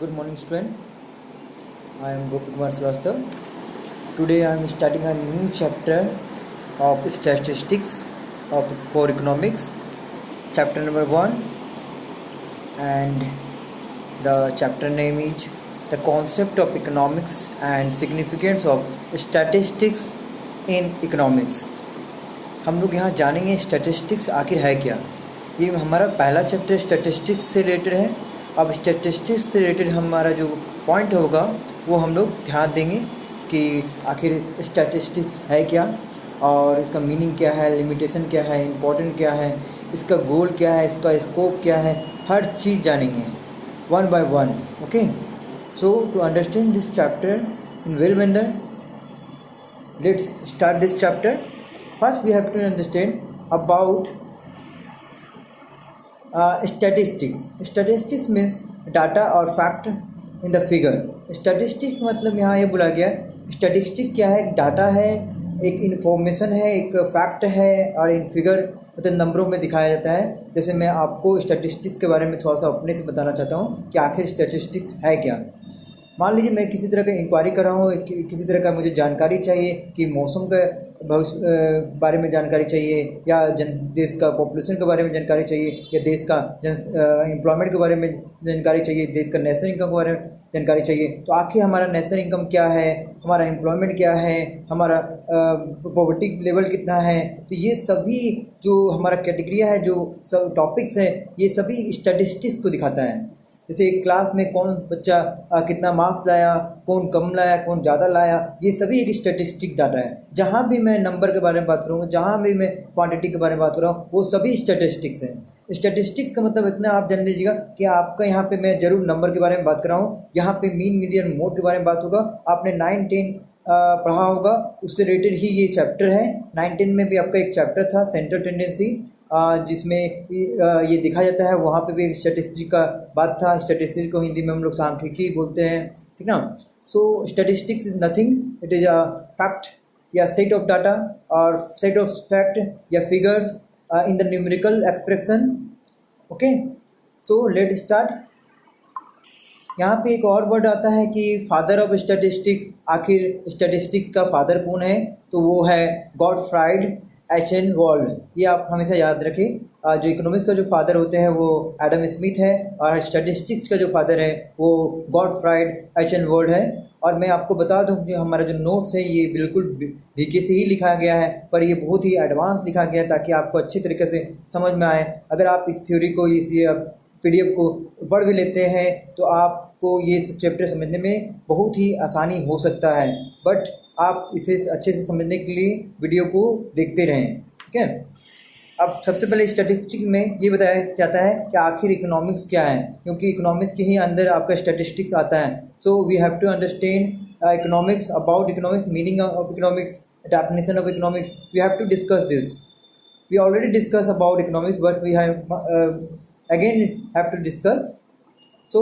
Good morning, student. I am Gopi Kumar Srivastav. Today I am starting a new chapter of statistics of core economics, chapter number 1, and the chapter name is the concept of economics and significance of statistics in economics. हम लोग यहाँ जानेंगे statistics आखिर है क्या। ये हमारा पहला चैप्टर स्टैटिस्टिक्स से रिलेटेड है। अब स्टैटिस्टिक्स से रिलेटेड हमारा जो पॉइंट होगा वो हम लोग ध्यान देंगे कि आखिर स्टैटिस्टिक्स है क्या और इसका मीनिंग क्या है, लिमिटेशन क्या है, इम्पोर्टेंट क्या है, इसका गोल क्या है, इसका स्कोप क्या है, हर चीज़ जानेंगे one by one. Okay, so to understand this chapter in well manner, let's start this chapter. First we have to understand about statistics. Statistics means data or fact in the figure. Statistics मतलब यहाँ ये बोला गया, statistic क्या है, एक data है, एक इन्फॉर्मेशन है, एक फैक्ट है और इन फिगर मतलब नंबरों में दिखाया जाता है। जैसे मैं आपको स्टैटिस्टिक्स के बारे में थोड़ा सा अपने से बताना चाहता हूँ कि आखिर स्टैटिस्टिक्स है क्या। मान लीजिए मैं किसी तरह का इंक्वायरी कर रहा हूँ, किसी तरह का मुझे जानकारी चाहिए कि मौसम के बारे में जानकारी चाहिए या देश का पॉपुलेशन के बारे में जानकारी चाहिए या देश का एम्प्लॉयमेंट के बारे में जानकारी चाहिए, देश का नेशनल इनकम के बारे में जानकारी चाहिए। तो आखिर हमारा नेशनल इनकम क्या है, हमारा एम्प्लॉयमेंट क्या है, हमारा पॉवर्टी लेवल कितना है, तो ये सभी जो हमारा कैटेगरिया है, जो सब टॉपिक्स है, ये सभी स्टैटिस्टिक्स को दिखाता है। जैसे एक क्लास में कौन बच्चा कितना मार्क्स लाया, कौन कम लाया, कौन ज़्यादा लाया, ये सभी एक स्टैटिस्टिक डाटा है। जहाँ भी मैं नंबर के बारे में बात करूँ, जहाँ भी मैं क्वांटिटी के बारे में बात कर रहा हूँ, वो सभी स्टैटिस्टिक्स हैं। स्टैटिस्टिक्स का मतलब इतना आप जान लीजिएगा कि आपका यहाँ पे मैं जरूर नंबर के बारे में बात कर रहा हूँ, यहाँ पे मीन मीडियन मोड के बारे में बात होगा। आपने 9-10 पढ़ा होगा, उससे रिलेटेड ही ये चैप्टर है। 9-10 में भी आपका एक चैप्टर था सेंट्रल टेंडेंसी, जिसमें ये दिखा जाता है, वहाँ पे भी एक स्टैटिस्टिक का बात था। स्टैटिस्टिक को हिंदी में हम लोग सांख्यिकी बोलते हैं, ठीक ना। So statistics is nothing, it is a fact या सेट ऑफ डाटा और सेट ऑफ फैक्ट या figures in the numerical expression. Okay, so let start. यहाँ पे एक और वर्ड आता है कि फादर ऑफ स्टैटिस्टिक्स। आखिर स्टैटिस्टिक्स का फादर कौन है, तो वो है गॉटफ्राइड एच.एन. वॉल्ड। ये आप हमेशा याद रखें। जो इकोनॉमिक्स का जो फादर होते हैं वो एडम स्मिथ है और स्टैटिस्टिक्स का जो फादर है वो गॉटफ्राइड एच.एन. वॉल्ड है। और मैं आपको बता दूं कि हमारा जो नोट्स है ये बिल्कुल बीके से ही लिखा गया है, पर ये बहुत ही एडवांस लिखा गया है ताकि आपको अच्छी तरीके से समझ में आए। अगर आप इस थ्योरी को, इस पीडीएफ को पढ़ भी लेते हैं तो आपको ये चैप्टर समझने में बहुत ही आसानी हो सकता है, बट आप इसे अच्छे से समझने के लिए वीडियो को देखते रहें, ठीक है। अब सबसे पहले स्टैटिस्टिक्स में ये बताया जाता है कि आखिर इकोनॉमिक्स क्या है, क्योंकि इकोनॉमिक्स के ही अंदर आपका स्टैटिस्टिक्स आता है। So we have to understand economics, about economics, meaning of economics, definition of economics. We have to discuss this. We already discuss about economics, but we have again have to discuss. So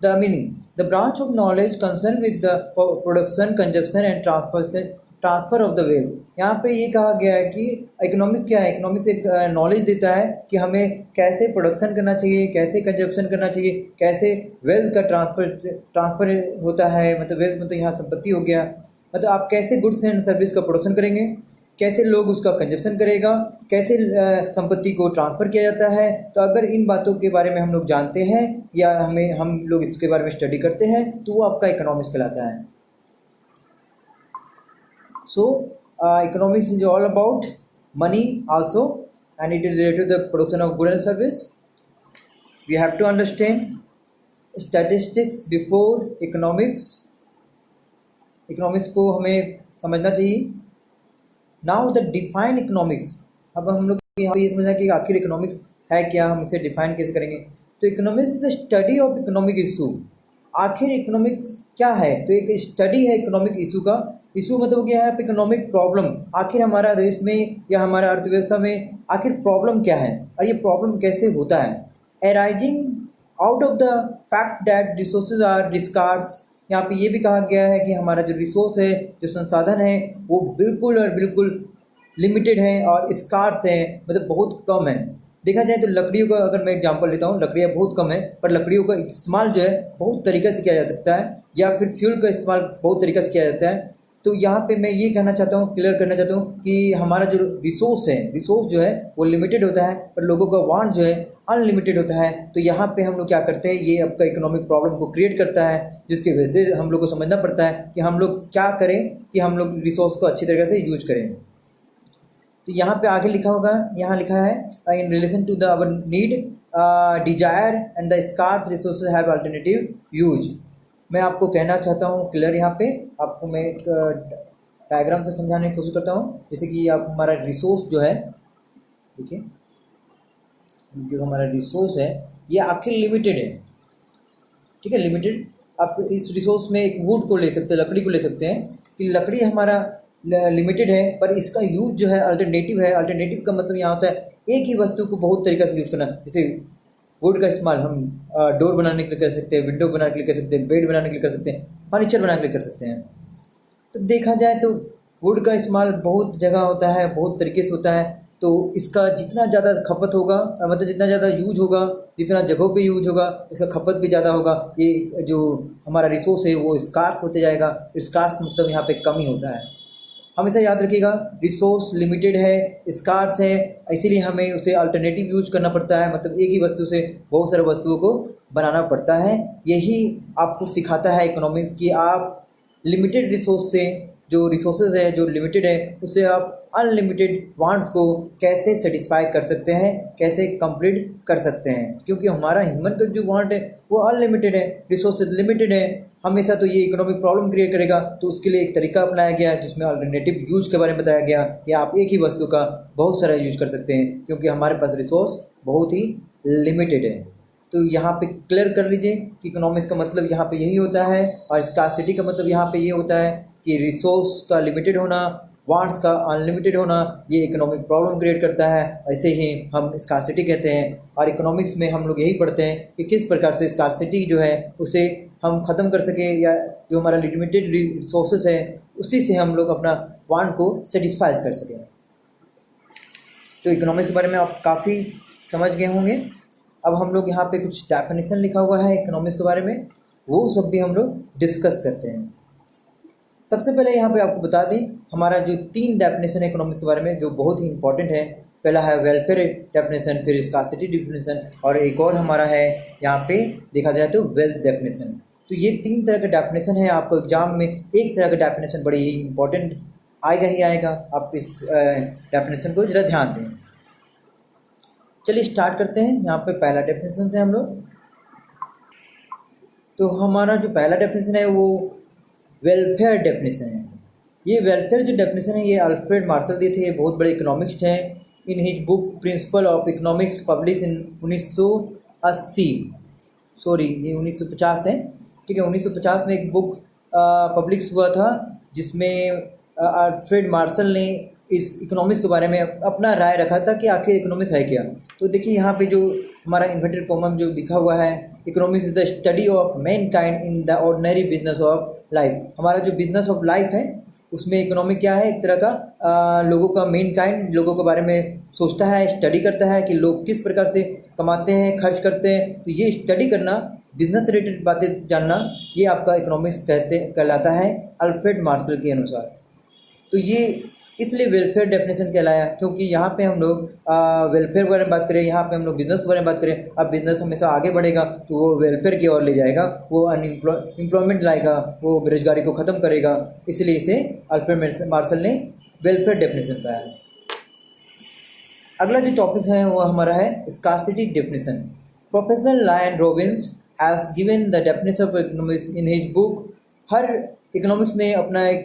the meaning, the branch of knowledge concerned with the production, consumption and transfer of the wealth। यहाँ पे ये कहा गया है कि economics क्या है। Economics एक नॉलेज देता है कि हमें कैसे प्रोडक्शन करना चाहिए, कैसे कंजप्शन करना चाहिए, कैसे वेल्थ का ट्रांसफर होता है। मतलब वेल्थ मतलब यहाँ संपत्ति हो गया, मतलब आप कैसे गुड्स एंड सर्विस का प्रोडक्शन करेंगे, कैसे लोग उसका कंजप्शन करेगा, कैसे संपत्ति को ट्रांसफ़र किया जाता है। तो अगर इन बातों के बारे में हम लोग जानते हैं या हम लोग इसके बारे में स्टडी करते हैं तो वो आपका इकोनॉमिक्स कहलाता है। So economics is all about money also and it is related to the production of good and service. We have to understand statistics before economics. Economics को हमें समझना चाहिए। Now the define economics. अब हम लोग यहाँ ये समझना कि आखिर इकोनॉमिक्स है क्या, हम इसे डिफाइन कैसे करेंगे। तो economics is the study of economic issue. आखिर इकोनॉमिक्स क्या है, तो एक स्टडी है इकोनॉमिक इशू का। इशू मतलब क्या है, इकोनॉमिक प्रॉब्लम। आखिर हमारा देश में या हमारा अर्थव्यवस्था में आखिर प्रॉब्लम क्या है और ये प्रॉब्लम कैसे होता है। Arising out of the fact that resources are scarce. यहाँ पे ये भी कहा गया है कि हमारा जो रिसोर्स है, जो संसाधन है, वो बिल्कुल और बिल्कुल लिमिटेड है और स्कार्स है, मतलब बहुत कम है। देखा जाए तो लकड़ियों का अगर मैं एग्जांपल लेता हूँ, लकड़ियाँ बहुत कम है पर लकड़ियों का इस्तेमाल जो है बहुत तरीक़े से किया जा सकता है, या फिर फ्यूल का इस्तेमाल बहुत तरीक़े से किया जाता है। तो यहाँ पे मैं ये कहना चाहता हूँ, क्लियर करना चाहता हूँ कि हमारा जो रिसोर्स है, रिसोर्स जो है वो लिमिटेड होता है पर लोगों का वांट जो है अनलिमिटेड होता है। तो यहाँ पे हम लोग क्या करते हैं, ये आपका इकोनॉमिक प्रॉब्लम को क्रिएट करता है, जिसकी वजह से हम लोग को समझना पड़ता है कि हम लोग क्या करें कि हम लोग रिसोर्स को अच्छी तरीके से यूज करें। तो यहाँ पे आगे लिखा होगा, यहाँ लिखा है in relation to the our need desire and the scarce resources have alternative use. मैं आपको कहना चाहता हूँ क्लियर, यहाँ पे आपको मैं एक डायग्राम से समझाने की कोशिश करता हूँ। जैसे कि आप हमारा रिसोर्स जो है, देखिए जो हमारा रिसोर्स है ये आखिर लिमिटेड है, ठीक है, लिमिटेड। आप इस रिसोर्स में एक वुड को ले सकते हैं, लकड़ी को ले सकते हैं कि लकड़ी हमारा लिमिटेड है पर इसका यूज जो है अल्टरनेटिव है। अल्टरनेटिव का मतलब यहाँ होता है एक ही वस्तु को बहुत तरीक़े से यूज करना। जैसे वुड का इस्तेमाल हम डोर बनाने के लिए कर सकते हैं, विंडो बनाने के लिए कर सकते हैं, बेड बनाने के लिए कर सकते हैं, फर्नीचर बनाने के लिए कर सकते हैं। तो देखा जाए तो वुड का इस्तेमाल बहुत जगह होता है, बहुत तरीके से होता है। तो इसका जितना ज़्यादा खपत होगा, मतलब जितना ज़्यादा यूज होगा, जितना जगहों पे यूज होगा, इसका खपत भी ज़्यादा होगा। ये जो हमारा रिसोर्स है वो स्कार्स होते जाएगा। स्कार्स मतलब यहाँ पे कमी होता है। हमेशा याद रखिएगा, रिसोर्स लिमिटेड है, स्कार्स है, इसीलिए हमें उसे अल्टरनेटिव यूज करना पड़ता है। मतलब एक ही वस्तु से बहुत सारे वस्तुओं को बनाना पड़ता है। यही आपको सिखाता है इकोनॉमिक्स कि आप लिमिटेड रिसोर्स से, जो रिसोर्सेज है जो लिमिटेड है, उससे आप अनलिमिटेड वांट्स को कैसे सेटिस्फाई कर सकते हैं, कैसे कंप्लीट कर सकते हैं। क्योंकि हमारा ह्यूमन का जो वांट है वो अनलिमिटेड है, रिसोर्सेज लिमिटेड है हमेशा। तो ये इकोनॉमिक प्रॉब्लम क्रिएट करेगा। तो उसके लिए एक तरीका अपनाया गया है जिसमें अल्टरनेटिव यूज के बारे में बताया गया कि आप एक ही वस्तु का बहुत सारा यूज कर सकते हैं, क्योंकि हमारे पास रिसोर्स बहुत ही लिमिटेड है। तो यहाँ पे क्लियर कर लीजिए कि इकोनॉमिक्स का मतलब यहाँ पे यही होता है, और स्कार्सिटी का मतलब यहाँ पे ये होता है कि रिसोर्स का लिमिटेड होना, वांट्स का अनलिमिटेड होना, ये इकोनॉमिक प्रॉब्लम क्रिएट करता है। ऐसे ही हम स्कार्सिटी कहते हैं। और इकोनॉमिक्स में हम लोग यही पढ़ते हैं कि किस प्रकार से स्कार्सिटी जो है उसे हम ख़त्म कर सकें, या जो हमारा लिमिटेड रिसोर्सेज है उसी से हम लोग अपना वांट को सेटिस्फाई कर सकें। तो इकोनॉमिक्स के बारे में आप काफ़ी समझ गए होंगे। अब हम लोग यहाँ पे कुछ डेफिनेशन लिखा हुआ है इकोनॉमिक्स के बारे में, वो सब भी हम लोग डिस्कस करते हैं। सबसे पहले यहाँ पे आपको बता दें, हमारा जो 3 डेफिनेशन है इकोनॉमिक्स के बारे में जो बहुत ही इंपॉर्टेंट है। पहला है वेलफेयर डेफिनेशन, फिर स्कार्सिटी डेफिनेशन, और एक और हमारा है यहाँ पे देखा जाए तो वेल्थ डेफिनेशन। तो ये 3 तरह का डेफिनेशन है। आपको एग्जाम में एक तरह का डेफिनेशन बड़ी ही इंपॉर्टेंट आएगा ही आएगा। आप इस डेफिनेशन को जरा ध्यान दें। चलिए स्टार्ट करते हैं। यहाँ पे पहला डेफिनेशन है हम लोग। तो हमारा जो पहला डेफिनेशन है वो वेलफेयर डेफिनेशन है। ये वेलफेयर जो डेफिनेशन है ये अल्फ्रेड मार्शल दिए थे, ये बहुत बड़े इकोनॉमिक्स्ट हैं। इन his book principle of economics publish in 1980, sorry ये 1950 है, ठीक है। 1950 में एक बुक पब्लिश हुआ था जिसमें अल्फ्रेड मार्शल ने इस इकोनॉमिक्स के बारे में अपना राय रखा था कि आखिर इकोनॉमिक्स है क्या। तो देखिए यहाँ पे जो हमारा इन्वर्टेड कॉमम जो लिखा हुआ है, economics is the study of man kind in the ordinary business of life. हमारा जो बिजनेस ऑफ लाइफ है उसमें इकोनॉमिक क्या है, एक तरह का लोगों का मेन काइंड, लोगों के बारे में सोचता है, स्टडी करता है कि लोग किस प्रकार से कमाते हैं, खर्च करते हैं। तो ये स्टडी करना, बिजनेस रिलेटेड बातें जानना, ये आपका इकोनॉमिक्स कहलाता है अल्फ्रेड मार्शल के अनुसार। तो ये इसलिए वेलफेयर डेफिनेशन कहलाया, क्योंकि यहाँ पे हम लोग वेलफेयर के बारे में बात करें, यहाँ पे हम लोग बिजनेस के बारे में बात करें। अब बिजनेस हमेशा आगे बढ़ेगा तो वो वेलफेयर की ओर ले जाएगा, वो अनएम्प्लॉयमेंट लाएगा, वो बेरोजगारी को ख़त्म करेगा। इसलिए इसे अल्फ्रेड मार्शल ने वेलफेयर डेफिनेशन कहा है। अगला जो टॉपिक है वो हमारा है scarcity definition. Professor Lionel Robbins has given the definition of economics in his book. हर इकोनॉमिक्स ने अपना एक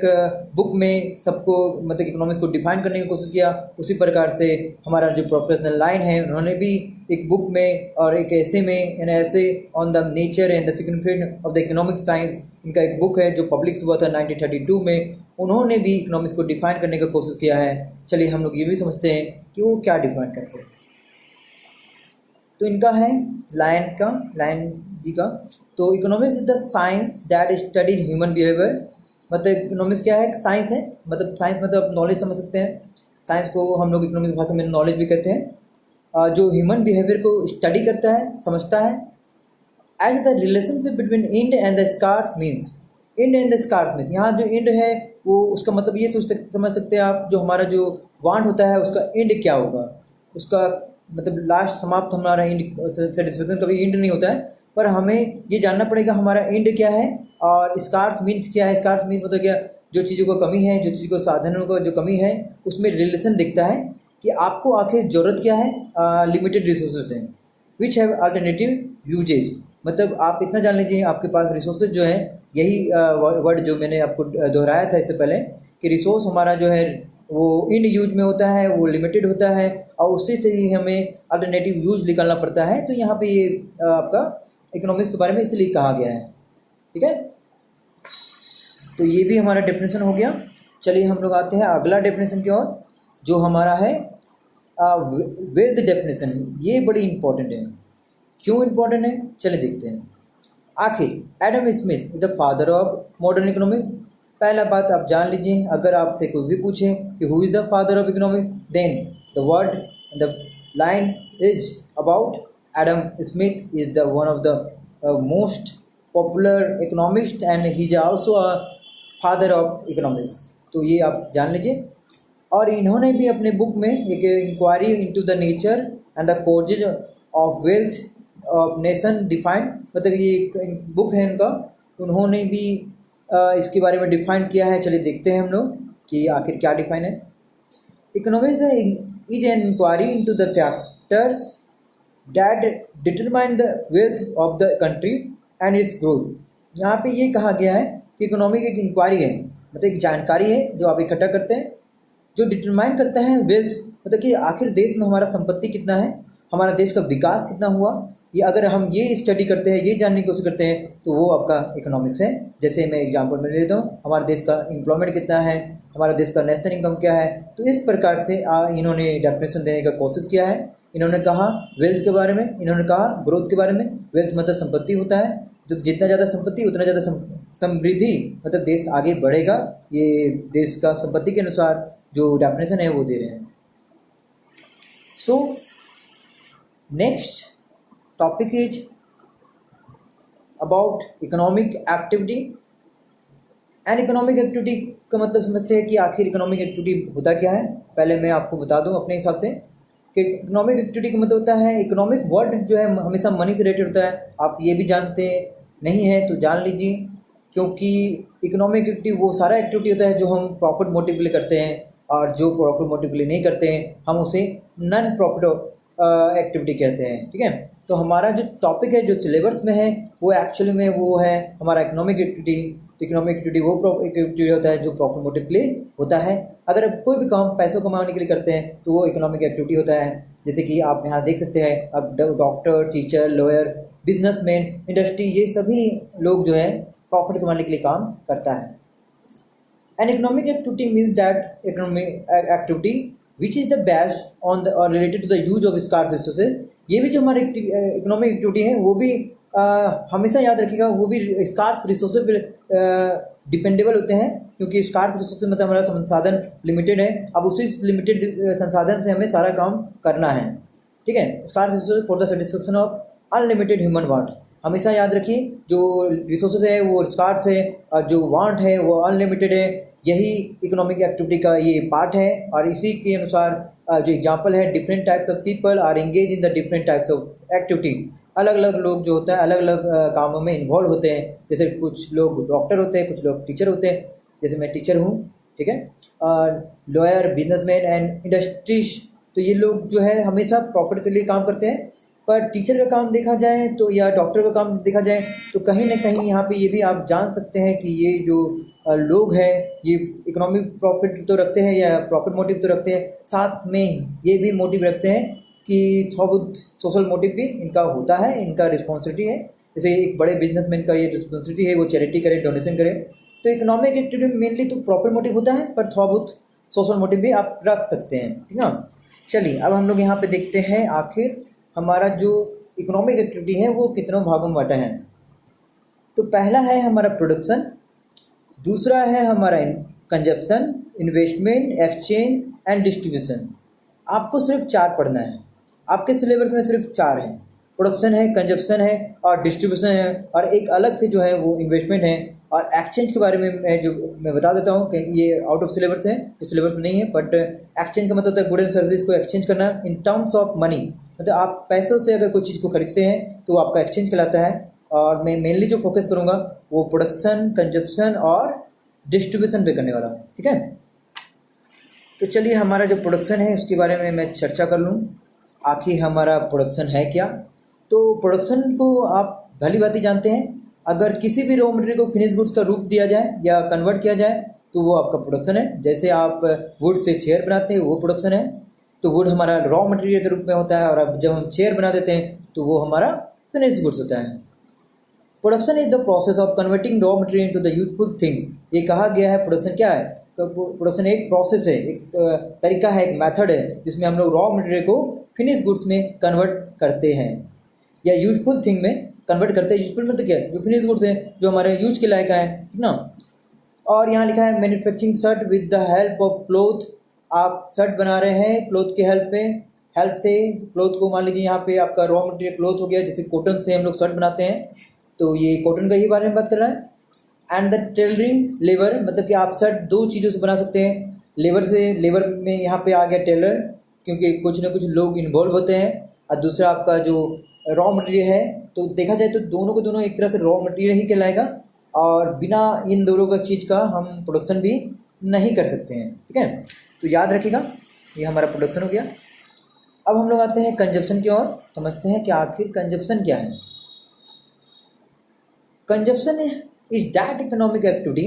बुक में सबको मतलब इकोनॉमिक्स को डिफाइन करने की कोशिश किया। उसी प्रकार से हमारा जो प्रोफेसर लाइन है उन्होंने भी एक बुक में और एक ऐसे में, एन ऐसे on the nature and the significance of the economic science, इनका एक बुक है जो पब्लिश हुआ था 1932 में। उन्होंने भी इकोनॉमिक्स को डिफाइन करने की कोशिश किया है। चलिए हम लोग ये भी समझते हैं कि वो क्या डिफाइन करते हैं। तो इनका है लायन जी का। तो economics is the science that studies human behaviour. मतलब इकोनॉमिक्स क्या है, साइंस है। मतलब साइंस मतलब नॉलेज समझ सकते हैं। साइंस को हम लोग इकोनॉमिक्स भाषा में नॉलेज भी कहते हैं। जो ह्यूमन बिहेवियर को स्टडी करता है, समझता है। As the relationship between end and the scarce means, end and the scarce means, यहाँ जो इंड है वो उसका मतलब ये समझ सकते हैं आप, जो हमारा जो वांट होता है उसका इंड क्या होगा, उसका मतलब लास्ट समाप्त हमारा इंड सेटिस्फेक्शन कभी इंड नहीं होता है, पर हमें ये जानना पड़ेगा हमारा इंड क्या है। और स्कार्स मीन्स क्या है, स्कार्स मीन्स मतलब क्या, जो चीज़ों को कमी है, जो चीज़ को साधनों को जो कमी है उसमें रिलेशन दिखता है कि आपको आखिर ज़रूरत क्या है। लिमिटेड रिसोर्सेज हैं विच हैव अल्टरनेटिव यूजेज, मतलब आप इतना जान लीजिए आपके पास रिसोर्सेज जो है, यही वर्ड जो मैंने आपको दोहराया था इससे पहले कि रिसोर्स हमारा जो है वो इन यूज में होता है, वो लिमिटेड होता है और उससे से ही हमें अल्टरनेटिव यूज निकालना पड़ता है। तो यहाँ पे ये आपका इकोनॉमिक्स के बारे में इसलिए कहा गया है, ठीक है। तो ये भी हमारा डेफिनेशन हो गया। चलिए हम लोग आते हैं अगला डेफिनेशन की ओर, जो हमारा है वेल्थ डेफिनेशन। ये बड़ी इंपॉर्टेंट है। क्यों इंपॉर्टेंट है, चलिए देखते हैं। आखिर Adam Smith the father of modern economics, पहला बात आप जान लीजिए, अगर आपसे कोई भी पूछे कि who is the father of economics, then the word the line is about Adam Smith is the one of the most popular economist and he is also a father of economics. तो ये आप जान लीजिए। और इन्होंने भी अपने book में एक inquiry into the nature and the causes of wealth of nation define, मतलब ये एक बुक है इनका, उन्होंने भी इसके बारे में डिफाइन किया है। चलिए देखते हैं हम लोग कि आखिर क्या डिफाइन है। Economics is an inquiry into the factors that determine the wealth of the country and its growth. यहाँ पे ये कहा गया है कि इकोनॉमिक एक इंक्वायरी है, मतलब एक जानकारी है जो आप इकट्ठा करते हैं, जो डिटरमाइन करता है वेल्थ, मतलब कि आखिर देश में हमारा संपत्ति कितना है, हमारा देश का विकास कितना हुआ। ये अगर हम ये स्टडी करते हैं, ये जानने की कोशिश करते हैं, तो वो आपका इकोनॉमिक्स है। जैसे मैं एग्जांपल में ले लेता हूँ, हमारे देश का एम्प्लॉयमेंट कितना है, हमारा देश का नेशनल इनकम क्या है। तो इस प्रकार से इन्होंने डेफिनेशन देने का कोशिश किया है। इन्होंने कहा वेल्थ के बारे में, इन्होंने कहा ग्रोथ के बारे में। वेल्थ मतलब संपत्ति होता है, तो जितना ज़्यादा संपत्ति उतना ज़्यादा समृद्धि, मतलब देश आगे बढ़ेगा। ये देश का संपत्ति के अनुसार जो डेफिनेशन है वो दे रहे हैं। So next topic is about economic activity and economic activity का मतलब समझते हैं कि आखिर इकोनॉमिक एक्टिविटी होता क्या है। पहले मैं आपको बता दूं अपने हिसाब से कि इकोनॉमिक एक्टिविटी का मतलब होता है, इकोनॉमिक वर्ड जो है हमेशा मनी से रिलेटेड होता है। आप ये भी जानते नहीं है तो जान लीजिए, क्योंकि इकोनॉमिक एक्टिविटी वो सारा एक्टिविटी होता है जो हम प्रॉफिट मोटिव के लिए करते हैं, और जो प्रॉफिट मोटिव के लिए नहीं करते हैं हम उसे नॉन प्रॉफिट एक्टिविटी कहते हैं, ठीक है। तो हमारा जो टॉपिक है, जो सिलेबस में है, वो एक्चुअली में वो है हमारा इकोनॉमिक एक्टिविटी। तो इकोनॉमिक एक्टिविटी वो एक्टिविटी होता है जो प्रॉफिट मोटिव के लिए होता है। अगर आप कोई भी काम पैसों कमाने के लिए करते हैं तो वो इकोनॉमिक एक्टिविटी होता है। जैसे कि आप यहाँ देख सकते हैं, अब doctor, teacher, lawyer, businessman, industry, ये सभी लोग जो है प्रॉफिट कमाने के लिए काम करता है। An economic activity means that economic activity which is the based on the or related to the use of scarce resources। ये भी जो हमारी इकोनॉमिक एक्टिविटी है वो भी हमेशा याद रखिएगा, वो भी स्कार्स रिसोर्सेज पे डिपेंडेबल होते हैं, क्योंकि स्कार्स रिसोर्सेज मतलब हमारा संसाधन लिमिटेड है। अब उसी लिमिटेड संसाधन से हमें सारा काम करना है, ठीक है। Scarce resources for the satisfaction of unlimited human want. हमेशा याद रखिए, जो रिसोर्सेज है वो स्कार्स है और जो वांट है वो अनलिमिटेड है। यही इकोनॉमिक एक्टिविटी का ये पार्ट है। और इसी के अनुसार जो एग्जांपल है, different types of people are engage in the different types of activity. अलग अलग लोग जो होता है अलग अलग कामों में इन्वॉल्व होते हैं। जैसे कुछ लोग डॉक्टर होते हैं, कुछ लोग टीचर होते हैं, जैसे मैं टीचर हूँ, ठीक है। लॉयर, बिजनेसमैन एंड इंडस्ट्रीज, तो ये लोग जो है हमेशा प्रॉफिट के लिए काम करते हैं। पर टीचर का काम देखा जाए तो, या डॉक्टर का काम देखा जाए तो कहीं ना कहीं यहाँ पे ये भी आप जान सकते हैं कि ये जो लोग हैं ये इकोनॉमिक प्रॉफिट तो रखते हैं या प्रॉफिट मोटिव तो रखते हैं, साथ में ये भी मोटिव रखते हैं कि थोड़ा बहुत सोशल मोटिव भी इनका होता है, इनका रिस्पॉन्सिबिलिटी है। जैसे एक बड़े बिजनेसमैन का ये रिस्पॉन्सिबिलिटी है, वो चैरिटी करे, डोनेशन करे। तो इकोनॉमिक एक्टिविटी मेनली तो प्रॉफिट मोटिव होता है, पर थोड़ा बहुत सोशल मोटिव भी आप रख सकते हैं, ठीक है ना। चलिए अब हम लोग यहाँ पे देखते हैं आखिर हमारा जो इकोनॉमिक एक्टिविटी है वो कितनों भागों में बांटा है। तो पहला है हमारा प्रोडक्शन, दूसरा है हमारा consumption, investment, exchange and distribution. आपको सिर्फ 4 पढ़ना है। आपके सिलेबस में सिर्फ 4 हैं, प्रोडक्शन है, कंजप्शन है और डिस्ट्रीब्यूशन है, और एक अलग से जो है वो इन्वेस्टमेंट है। और एक्सचेंज के बारे में मैं बता देता हूँ कि ये आउट ऑफ सिलेबस है, इस सिलेबस में नहीं है। बट एक्सचेंज का मतलब होता है गुड एंड सर्विस को एक्सचेंज करना इन टर्म्स ऑफ मनी, मतलब आप पैसों से अगर कोई चीज़ को खरीदते हैं तो वो आपका एक्सचेंज कहलाता है। और मैं मेनली जो फोकस करूँगा वो प्रोडक्शन, कंजप्शन और डिस्ट्रीब्यूशन पे करने वाला हूँ, ठीक है। तो चलिए हमारा जो प्रोडक्शन है उसके बारे में मैं चर्चा कर लूँ, आखिर हमारा प्रोडक्शन है क्या। तो प्रोडक्शन को आप भली भांति जानते हैं, अगर किसी भी रॉ मटेरियल को फिनिश गुड्स का रूप दिया जाए या कन्वर्ट किया जाए तो वो आपका प्रोडक्शन है। जैसे आप वुड से चेयर बनाते हैं वो प्रोडक्शन है, तो वुड हमारा रॉ मटेरियल के रूप में होता है, और अब जब हम चेयर बना देते हैं तो वो हमारा फिनिश गुड्स होता है। Production is the process of converting raw material into the useful things. ये कहा गया है प्रोडक्शन क्या है, तो प्रोडक्शन एक प्रोसेस है, एक तरीका है, एक मेथड है जिसमें हम लोग रॉ मटेरियल को फिनिश गुड्स में कन्वर्ट करते हैं या यूजफुल थिंग में कन्वर्ट करते हैं। यूजफुल मतलब क्या है, जो फिनिश गुड्स हैं जो हमारे यूज के लायक है, ठीक ना। और यहाँ लिखा है manufacturing shirt with the help of cloth. आप शर्ट बना रहे हैं क्लोथ के हेल्प से क्लोथ को, मान लीजिए यहाँ पे आपका रॉ मटेरियल क्लोथ हो गया, जैसे कॉटन से हम लोग शर्ट बनाते हैं, तो ये कॉटन का ही बारे में बात कर रहा है। एंड द टेलरिंग लेबर, मतलब कि आप शर्ट 2 चीज़ों से बना सकते हैं, लेबर से। लेबर में यहाँ पे आ गया टेलर, क्योंकि कुछ ना कुछ लोग इन्वॉल्व होते हैं, और दूसरा आपका जो रॉ मटेरियल है, तो देखा जाए तो दोनों को दोनों एक तरह से रॉ मटेरियल ही कहलाएगा, और बिना इन दोनों का चीज़ का हम प्रोडक्शन भी नहीं कर सकते हैं, ठीक है। तो याद रखिएगा, ये हमारा प्रोडक्शन हो गया। अब हम लोग आते हैं कंजप्शन की ओर, समझते हैं कि आखिर कंजप्शन क्या है। Consumption is that economic activity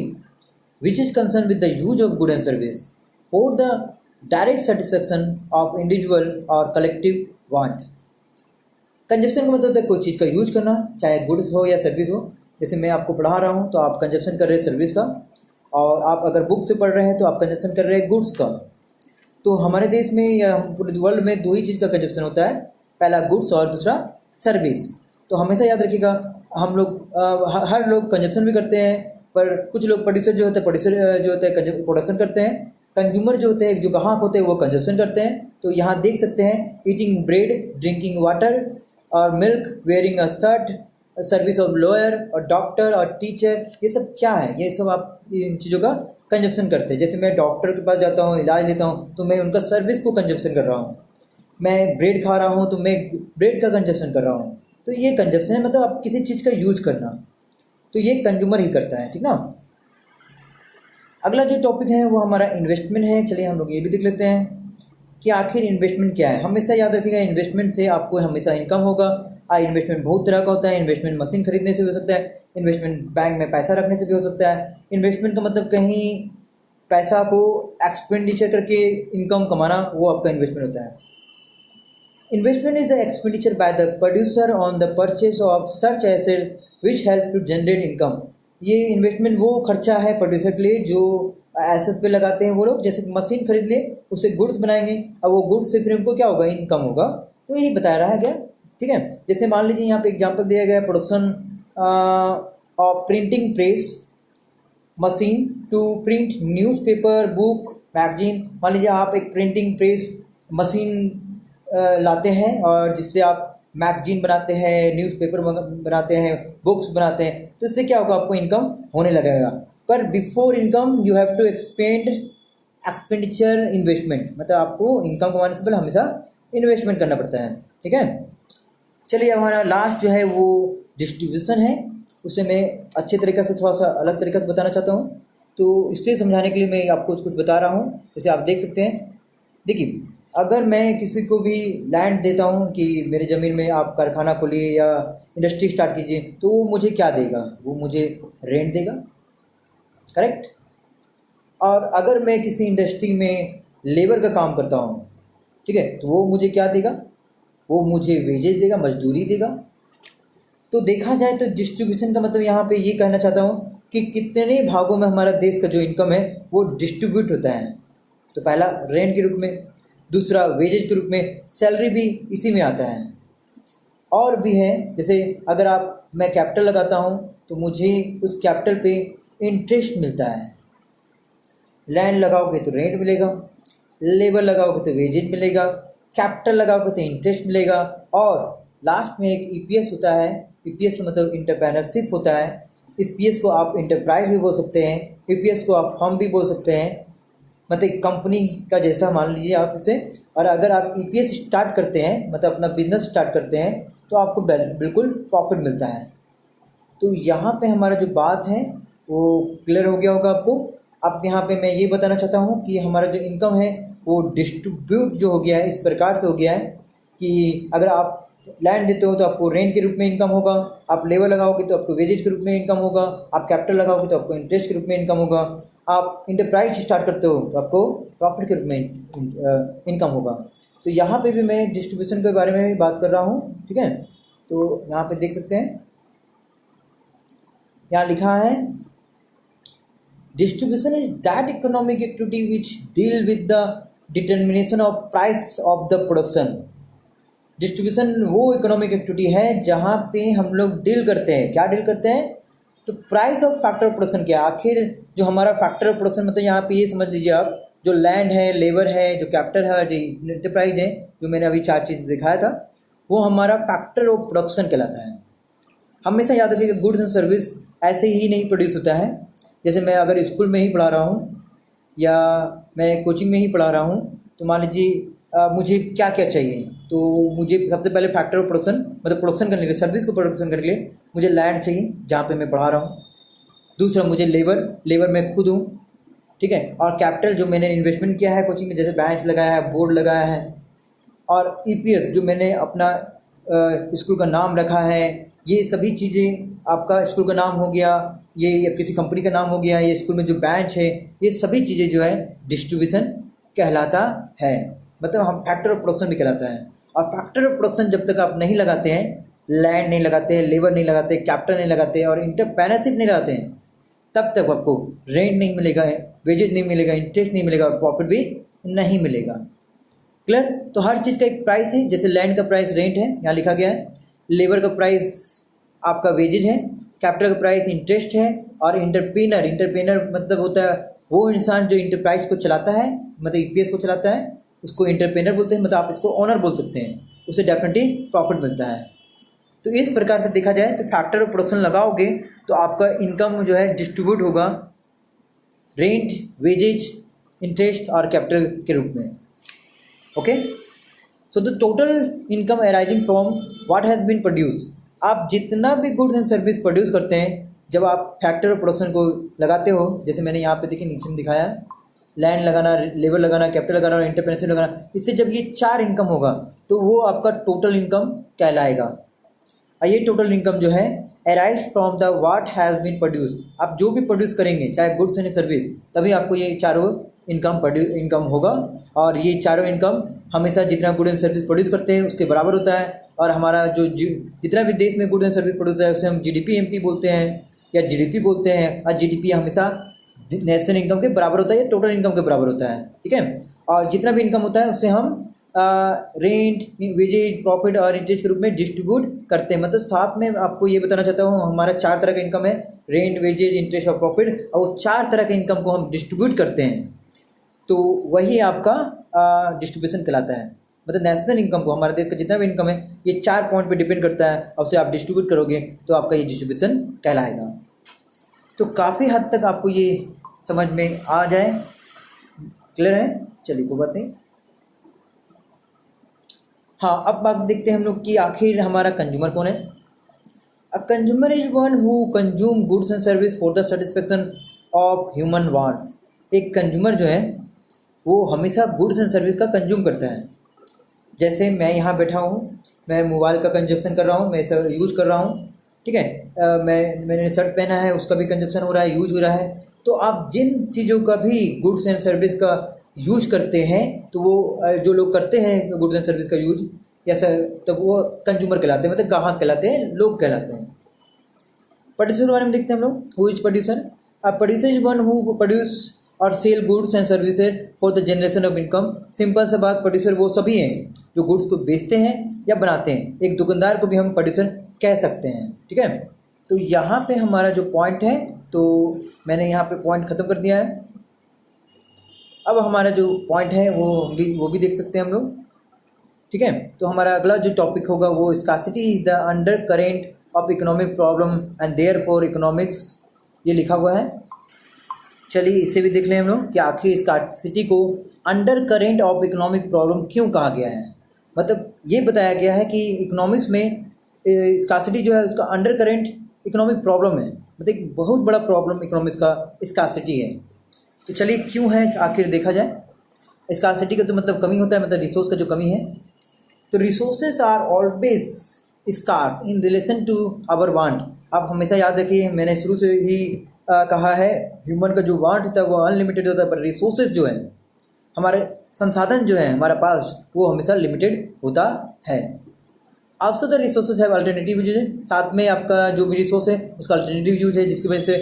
which is concerned with the use of good and service for the direct satisfaction of individual or collective want। Consumption का मतलब होता है कोई चीज़ का यूज करना, चाहे गुड्स हो या सर्विस हो। जैसे मैं आपको पढ़ा रहा हूँ तो आप कंजप्शन कर रहे हैं सर्विस का, और आप अगर बुक से पढ़ रहे हैं तो आप कंजप्शन कर रहे हैं गुड्स का। तो हमारे देश में या पूरे वर्ल्ड में 2 ही चीज़ का कंजप्शन होता है, पहला गुड्स और दूसरा सर्विस। तो हमेशा याद रखिएगा, हम लोग हर लोग कंजप्शन भी करते हैं, पर कुछ लोग प्रोड्यूसर जो होते हैं प्रोडक्शन करते हैं, कंज्यूमर जो होते हैं, जो ग्राहक होते हैं, वो कंजप्शन करते हैं। तो यहाँ देख सकते हैं ईटिंग ब्रेड, ड्रिंकिंग वाटर और milk, wearing a shirt, service of lawyer और डॉक्टर और टीचर, ये सब क्या है, ये सब आप इन चीज़ों का कंजप्शन करते हैं। जैसे मैं डॉक्टर के पास जाता हूँ, इलाज लेता हूँ, तो मैं उनका सर्विस को कंजप्शन कर रहा हूँ। मैं ब्रेड खा रहा हूँ तो मैं ब्रेड का कंजप्शन कर रहा हूँ। तो ये कंजप्शन है, मतलब आप किसी चीज़ का यूज करना, तो ये कंज्यूमर ही करता है, ठीक ना। अगला जो टॉपिक है वो हमारा इन्वेस्टमेंट है। चलिए हम लोग ये भी देख लेते हैं कि आखिर इन्वेस्टमेंट क्या है। हमेशा याद रखिएगा, इन्वेस्टमेंट से आपको हमेशा इनकम होगा। इन्वेस्टमेंट बहुत तरह का होता है। इन्वेस्टमेंट मशीन खरीदने से भी हो सकता है, इन्वेस्टमेंट बैंक में पैसा रखने से भी हो सकता है। इन्वेस्टमेंट का मतलब कहीं पैसा को एक्सपेंडिचर करके इनकम कमाना, वो आपका इन्वेस्टमेंट होता है। Investment is the expenditure by the producer on the purchase of such asset which help to generate income। ये इन्वेस्टमेंट वो खर्चा है प्रोड्यूसर के लिए जो एसेट्स पे लगाते हैं वो लोग। जैसे मशीन खरीद लिए, उससे गुड्स बनाएंगे, अब वो गुड्स से फिर उनको क्या होगा, इनकम होगा। तो यही बताया रहा गया, ठीक है। जैसे मान लीजिए यहाँ पे एग्जांपल दिया गया, production of printing press machine to print newspaper, book, magazine. मान लीजिए आप एक प्रिंटिंग प्रेस मशीन लाते हैं और जिससे आप मैगजीन बनाते हैं, न्यूज़पेपर बनाते हैं, बुक्स बनाते हैं, तो इससे क्या होगा, आपको इनकम होने लगेगा। पर before income you have to expenditure investment, मतलब आपको इनकम कमाने से पहले हमेशा इन्वेस्टमेंट करना पड़ता है, ठीक है। चलिए हमारा लास्ट जो है वो डिस्ट्रीब्यूशन है, उसे मैं अच्छे तरीके से थोड़ा सा अलग तरीके से बताना चाहता हूँ। तो इससे समझाने के लिए मैं आपको कुछ बता रहा हूँ। जैसे आप देख सकते हैं, देखिए अगर मैं किसी को भी लैंड देता हूँ कि मेरे ज़मीन में आप कारखाना खोलिए या इंडस्ट्री स्टार्ट कीजिए, तो वो मुझे क्या देगा, वो मुझे रेंट देगा, करेक्ट। और अगर मैं किसी इंडस्ट्री में लेबर का काम करता हूँ, ठीक है, तो वो मुझे क्या देगा, वो मुझे वेजेज देगा, मजदूरी देगा। तो देखा जाए तो डिस्ट्रीब्यूशन का मतलब यहाँ पे ये कहना चाहता हूँ कि कितने भागों में हमारा देश का जो इनकम है वो डिस्ट्रीब्यूट होता है। तो पहला रेंट के रूप में, दूसरा वेजेज के रूप में, सैलरी भी इसी में आता है। और भी है, जैसे अगर मैं कैपिटल लगाता हूँ तो मुझे उस कैपिटल पे इंटरेस्ट मिलता है। लैंड लगाओगे तो रेंट मिलेगा, लेबर लगाओगे तो वेजेज मिलेगा, कैपिटल लगाओगे तो इंटरेस्ट मिलेगा, और लास्ट में एक ईपीएस होता है। ईपीएस का मतलब इंटरप्रेन्योरशिप होता है। इस पीएस को आप इंटरप्राइज भी बोल सकते हैं, ईपीएस को आप फर्म भी बोल सकते हैं, मतलब कंपनी का जैसा मान लीजिए आप इसे। और अगर आप ईपीएस स्टार्ट करते हैं, मतलब अपना बिजनेस स्टार्ट करते हैं, तो आपको बिल्कुल प्रॉफिट मिलता है। तो यहाँ पे हमारा जो बात है वो क्लियर हो गया होगा आपको। अब यहाँ पे मैं ये बताना चाहता हूँ कि हमारा जो इनकम है वो डिस्ट्रीब्यूट जो हो गया है इस प्रकार से हो गया है कि अगर आप लैंड देते हो तो आपको रेंट के रूप में इनकम होगा, आप लेबर लगाओगे तो आपको वेजेज के रूप में इनकम होगा, आप कैपिटल लगाओगे तो आपको इंटरेस्ट के रूप में इनकम होगा, आप इंटरप्राइज स्टार्ट करते हो तो आपको प्रॉफिट के रूप में इनकम होगा। तो यहाँ पे भी मैं डिस्ट्रीब्यूशन के बारे में बात कर रहा हूँ, ठीक है। तो यहाँ पे देख सकते हैं, यहाँ लिखा है distribution is that economic activity which deal with the determination of price of the production. Distribution वो इकोनॉमिक एक्टिविटी है जहाँ पे हम लोग डील करते हैं। क्या डील करते हैं? तो price of factor of production क्या, आखिर जो हमारा फैक्टर ऑफ प्रोडक्शन, मतलब यहाँ पे ये समझ लीजिए आप, जो लैंड है, लेबर है, जो कैपिटल है, जो इंटरप्राइज है, जो मैंने अभी 4 चीज़ दिखाया था, वो हमारा फैक्टर ऑफ प्रोडक्शन कहलाता है। हमेशा याद रखिए कि गुड्स एंड सर्विस ऐसे ही नहीं प्रोड्यूस होता है। जैसे मैं अगर स्कूल में ही पढ़ा रहा हूँ या मैं कोचिंग में ही पढ़ा रहा हूँ, तो मान लीजिए मुझे क्या क्या चाहिए, तो मुझे सबसे पहले फैक्टर ऑफ प्रोडक्शन, मतलब प्रोडक्शन करने के लिए, सर्विस को प्रोडक्शन करने के लिए मुझे लैंड चाहिए जहाँ पे मैं पढ़ा रहा हूँ। दूसरा मुझे लेबर मैं खुद हूँ, ठीक है। और कैपिटल जो मैंने इन्वेस्टमेंट किया है कोचिंग में, जैसे बेंच लगाया है, बोर्ड लगाया है। और ईपीएस जो मैंने अपना स्कूल का नाम रखा है, ये सभी चीज़ें, आपका स्कूल का नाम हो गया, ये किसी कंपनी का नाम हो गया, ये स्कूल में जो बेंच है, ये सभी चीज़ें जो है डिस्ट्रीब्यूशन कहलाता है, मतलब हम फैक्टर ऑफ प्रोडक्शन भी कहलाता है। और फैक्टर ऑफ प्रोडक्शन जब तक आप नहीं लगाते हैं, लैंड नहीं लगाते हैं, लेबर नहीं लगाते, कैपिटल नहीं लगाते और इंटरप्रेन्योरशिप नहीं लगाते हैं, तब तक आपको रेंट नहीं मिलेगा, वेजेज नहीं मिलेगा, इंटरेस्ट नहीं मिलेगा और प्रॉफिट भी नहीं मिलेगा। क्लियर? तो हर चीज़ का एक प्राइस है। जैसे लैंड का प्राइस रेंट है, यहाँ लिखा गया है, लेबर का प्राइस आपका वेजेज है, कैपिटल का प्राइस इंटरेस्ट है, और इंटरप्रेनर मतलब होता है वो इंसान जो इंटरप्राइज को चलाता है, मतलब ईपीएस को चलाता है, उसको इंटरप्रेनर बोलते हैं, मतलब आप इसको ओनर बोल सकते हैं, उसे डेफिनेटली प्रॉफिट मिलता है। तो इस प्रकार से देखा जाए तो फैक्टर ऑफ प्रोडक्शन लगाओगे तो आपका इनकम जो है डिस्ट्रीब्यूट होगा रेंट, वेजेज, इंटरेस्ट और कैपिटल के रूप में। Okay, so the total income arising from what has been produce. आप जितना भी गुड्स एंड सर्विस प्रोड्यूस करते हैं, जब आप फैक्टर ऑफ प्रोडक्शन को लगाते हो, जैसे मैंने यहाँ पे देखिए नीचे में दिखाया, लैंड लगाना, लेबर लगाना, कैपिटल लगाना और इंटरप्रेन्योरशिप लगाना, इससे जब ये 4 इनकम होगा तो वो आपका टोटल इनकम कहलाएगा। और ये टोटल इनकम जो है arise from the what has been produce. आप जो भी प्रोड्यूस करेंगे, चाहे गुड्स एंड सर्विस, तभी आपको ये चारों इनकम होगा। और ये चारों इनकम हमेशा जितना गुड एंड सर्विस प्रोड्यूस करते हैं उसके बराबर होता है। और हमारा जो जितना भी देश में गुड एंड सर्विस प्रोड्यूस है उसे हम जीडीपी एमपी बोलते हैं या जीडीपी बोलते हैं। और जीडीपी हमेशा नेशनल इनकम के बराबर होता है या टोटल इनकम के बराबर होता है, ठीक है। और जितना भी इनकम होता है उसे हम रेंट, वेजेज, प्रॉफिट और इंटरेस्ट के रूप में डिस्ट्रीब्यूट करते हैं। मतलब साथ में आपको ये बताना चाहता हूँ, हमारा 4 तरह का इनकम है, रेंट, वेजेज, इंटरेस्ट और प्रॉफिट, और वो 4 तरह के इनकम को हम डिस्ट्रीब्यूट करते हैं, तो वही आपका डिस्ट्रीब्यूशन कहलाता है। मतलब नेशनल इनकम को, हमारे देश का जितना भी इनकम है, ये 4 पॉइंट पे डिपेंड करता है, और उसे आप डिस्ट्रीब्यूट करोगे तो आपका ये डिस्ट्रीब्यूशन कहलाएगा। तो काफ़ी हद तक आपको ये समझ में आ जाए, क्लियर है? चलिए कोई बात नहीं। हाँ, अब बात देखते हैं हम लोग कि आखिर हमारा कंज्यूमर कौन है। A consumer is one who consume goods and service for the satisfaction of human wants. एक कंज्यूमर जो है वो हमेशा गुड्स एंड सर्विस का कंज्यूम करता है। जैसे मैं यहाँ बैठा हूँ, मैं मोबाइल का कंजप्शन कर रहा हूँ, मैं इसे यूज़ कर रहा हूँ, ठीक है। मैंने शर्ट पहना है, उसका भी कंजप्शन हो रहा है, यूज़ हो रहा है। तो आप जिन चीज़ों का भी गुड्स एंड सर्विस का यूज करते हैं, तो वो जो लोग करते हैं गुड्स एंड सर्विस का यूज, या तो वो कंज्यूमर कहलाते हैं, मतलब ग्राहक कहलाते हैं, लोग कहलाते हैं। प्रोड्यूसर के बारे में देखते हैं हम लोग। Who is producer? A producer is one who produce और sell goods and services for the generation of income. Simple सा बात, प्रोड्यूसर वो सभी हैं जो गुड्स को बेचते हैं या बनाते हैं। एक दुकानदार को भी हम प्रोड्यूसर कह सकते हैं, ठीक है। तो यहाँ पे हमारा जो पॉइंट है, तो मैंने यहाँ पे पॉइंट ख़त्म कर दिया है। अब हमारा जो पॉइंट है वो भी देख सकते हैं हम लोग। ठीक है। तो हमारा अगला जो टॉपिक होगा वो scarcity is the under current of economic problem and therefore economics, ये लिखा हुआ है। चलिए इसे भी देख लें हम लोग कि आखिर स्कार्सिटी को under current of economic problem क्यों कहा गया है। मतलब ये बताया गया है कि इकोनॉमिक्स में स्कार्सिटी जो है उसका अंडर करेंट इकोनॉमिक प्रॉब्लम है, मतलब एक बहुत बड़ा प्रॉब्लम इकोनॉमिक्स का स्कार्सिटी है। तो चलिए क्यों है आखिर देखा जाए। स्कार्सिटी का तो मतलब कमी होता है, मतलब रिसोर्स का जो कमी है। तो resources are always scarce in relation to our want. आप हमेशा याद रखिए, मैंने शुरू से ही कहा है ह्यूमन का जो वांट होता है वो अनलिमिटेड होता है, पर रिसोर्सेज जो है हमारे संसाधन जो है हमारे पास वो हमेशा लिमिटेड होता है। Also the resources have alternative use है, साथ में आपका जो भी रिसोर्स है उसका अल्टरनेटिव यूज है, जिसकी वजह से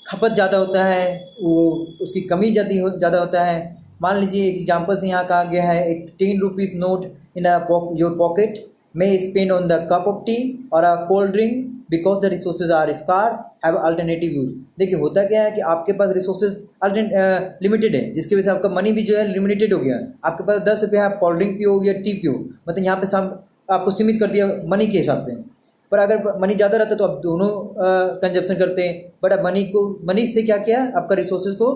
खपत ज़्यादा होता है, वो उसकी कमी ज़्यादा होता है। मान लीजिए एक एग्जाम्पल से यहाँ कहा गया है, एक 10 rupees note in your pocket may spend on the cup of tea or a cold drink because the resources are scarce have alternative use। देखिए होता क्या है कि आपके पास रिसोर्सेज लिमिटेड है, जिसकी वजह से आपका मनी भी जो है लिमिटेड हो गया। आपके पास 10 रुपये आप कोल्ड ड्रिंक पियो या टी पियो, मतलब यहाँ पे सब आपको सीमित कर दिया मनी के हिसाब से। पर अगर मनी ज़्यादा रहता तो आप दोनों कंजप्शन करते हैं, बट अब मनी से क्या किया, आपका रिसोर्सेज को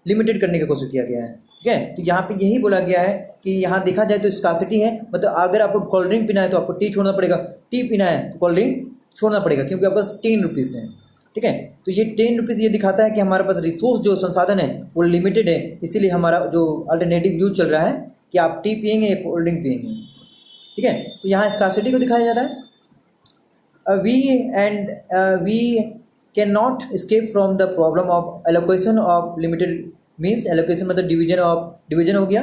लिमिटेड करने की कोशिश किया गया है। ठीक है, तो यहाँ पे यही बोला गया है कि यहाँ देखा जाए तो स्कार्सिटी है, मतलब अगर आपको कोल्ड ड्रिंक पीना है तो आपको टी छोड़ना पड़ेगा, टी पीना है तो कोल्ड ड्रिंक छोड़ना पड़ेगा, क्योंकि आपके पास 10 रुपीज़ है। ठीक है, तो ये 10 रुपीज़ ये दिखाता है कि हमारे पास रिसोर्स जो संसाधन है वो लिमिटेड है, इसीलिए हमारा जो अल्टरनेटिव यूज चल रहा है कि आप टी पियेंगे या कोल्ड ड्रिंक पियेंगे। ठीक है, तो यहाँ स्कार्सिटी को दिखाया जा रहा है। We can not escape from the problem of allocation of limited means, allocation मतलब डिवीजन हो गया,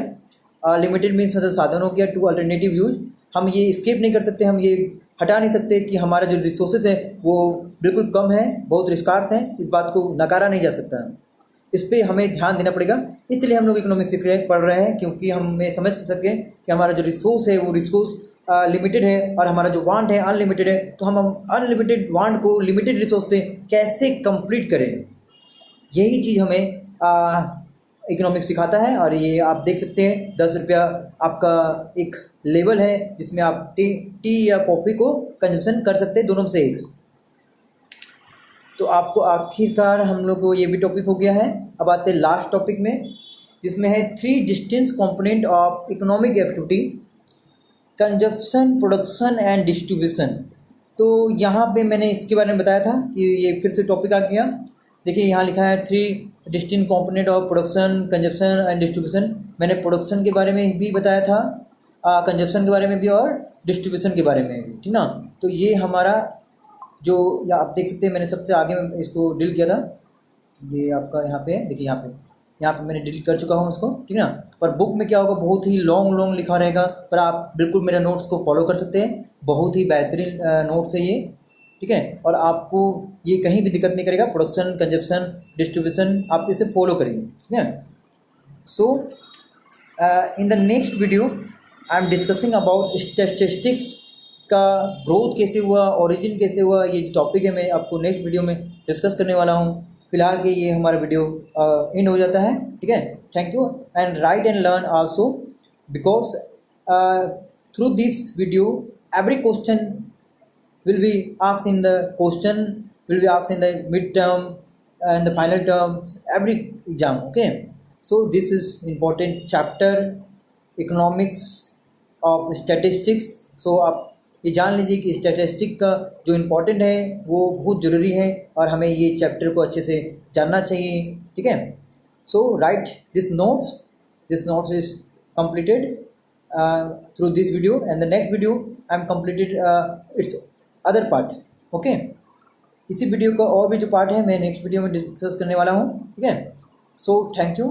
लिमिटेड मीन्स मतलब साधन हो गया, टू अल्टरनेटिव यूज। हम ये स्केप नहीं कर सकते, हम ये हटा नहीं सकते कि हमारा जो रिसोर्सेज है वो बिल्कुल कम है, बहुत रिस्कार्स है, इस बात को नकारा नहीं जा सकता। इस पर हमें ध्यान देना पड़ेगा, इसलिए हम लोग इकोनॉमिक्स पढ़ रहे हैं, क्योंकि हमें समझ सकें कि हमारा जो रिसोर्स है वो रिसोर्स लिमिटेड है और हमारा जो वांट है अनलिमिटेड है। तो हम अनलिमिटेड वांट को लिमिटेड रिसोर्स से कैसे कंप्लीट करें, यही चीज़ हमें इकोनॉमिक्स सिखाता है। और ये आप देख सकते हैं 10 रुपया आपका एक लेवल है जिसमें आप टी या कॉफ़ी को कंजम्पशन कर सकते हैं, दोनों में से एक। तो आपको आखिरकार हम लोग को ये भी टॉपिक हो गया है। अब आते हैं लास्ट टॉपिक में, जिसमें है 3 distinct component of economic activity, consumption, production and distribution. तो यहाँ पे मैंने इसके बारे में बताया था कि ये फिर से टॉपिक आ गया। देखिए यहाँ लिखा है 3 distinct component of production, consumption and distribution. मैंने प्रोडक्शन के बारे में भी बताया था, कंजप्शन के बारे में भी और डिस्ट्रीब्यूशन के बारे में भी, ठीक ना। तो ये हमारा जो आप देख सकते हैं, मैंने सबसे आगे में इसको डील किया था, ये आपका यहाँ पे देखिए, यहाँ पे मैंने डिलीट कर चुका हूँ इसको, ठीक है ना। पर बुक में क्या होगा, बहुत ही लॉन्ग लिखा रहेगा, पर आप बिल्कुल मेरे नोट्स को फॉलो कर सकते हैं, बहुत ही बेहतरीन नोट्स है ये, ठीक है। और आपको ये कहीं भी दिक्कत नहीं करेगा, प्रोडक्शन, कंजप्शन, डिस्ट्रीब्यूशन आप इसे फॉलो करिए, ठीक है। So in the next video I am discussing about statistics का ग्रोथ कैसे हुआ, ओरिजिन कैसे हुआ, ये जो टॉपिक है मैं आपको नेक्स्ट वीडियो में डिस्कस करने वाला हूँ। फिलहाल के ये हमारा वीडियो एंड हो जाता है, ठीक है। Thank you and right and learn also, because through this video every question will be asked in the question, will be asked in the mid term and the final terms, every exam, okay. So this is important chapter economics of statistics। so आप ये जान लीजिए कि statistic का जो important है वो बहुत ज़रूरी है और हमें ये चैप्टर को अच्छे से जानना चाहिए, ठीक है। So write this notes is completed through this video, and the next video I am completed its other part, okay। इसी वीडियो का और भी जो पार्ट है मैं नेक्स्ट वीडियो में डिस्कस करने वाला हूँ, ठीक है। So thank you.